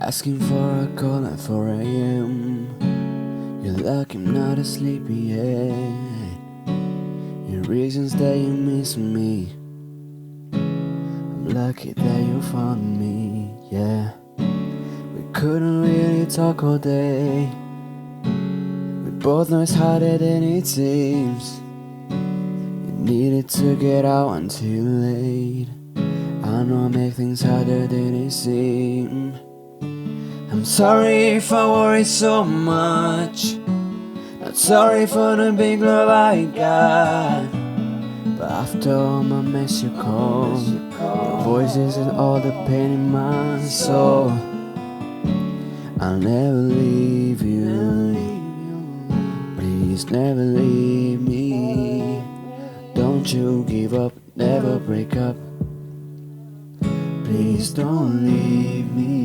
Asking for a call at 4 a.m. You're lucky I'm not asleep yet. Your reasons that you miss me, I'm lucky that you found me, yeah. We couldn't really talk all day. We both know it's harder than it seems. You needed to get out until late. I know I make things harder than it seems. I'm sorry if I worry so much. Not sorry for the big love I got. But after all my mess you call, your voices and all the pain in my soul. I'll never leave you. Please never leave me. Don't you give up, never break up. Please don't leave me.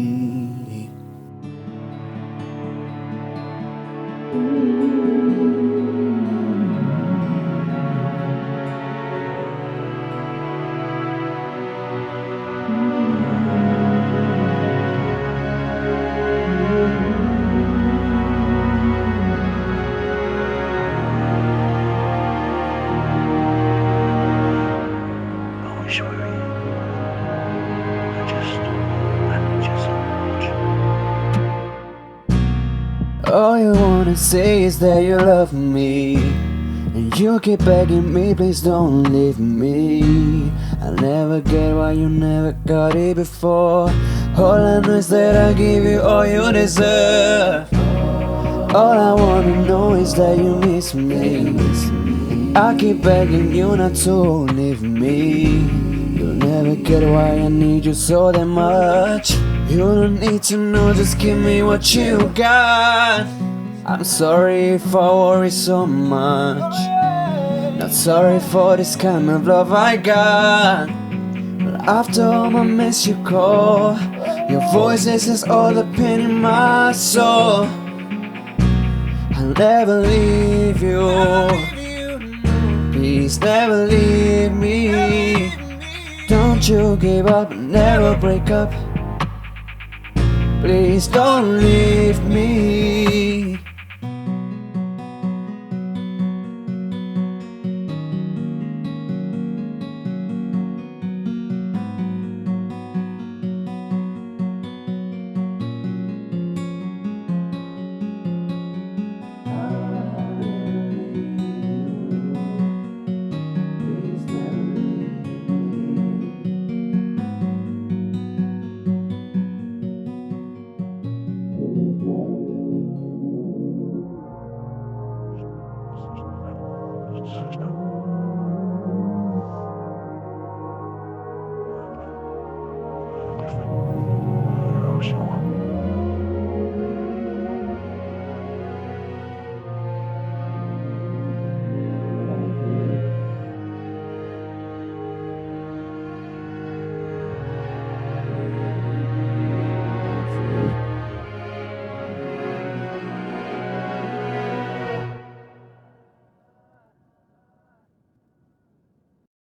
All you wanna say is that you love me, and you keep begging me, please don't leave me. I'll never get why you never got it before. All I know is that I'll give you all you deserve. All I wanna know is that you miss me, and I keep begging you not to leave me. You'll never get why I need you so damn much. You don't need to know, just give me what you got. I'm sorry if I worry so much. Not sorry for this kind of love I got. But after all my mess you call, your voice is all the pain in my soul. I'll never leave you. Please never leave me. Don't you give up, never break up. Please don't leave me.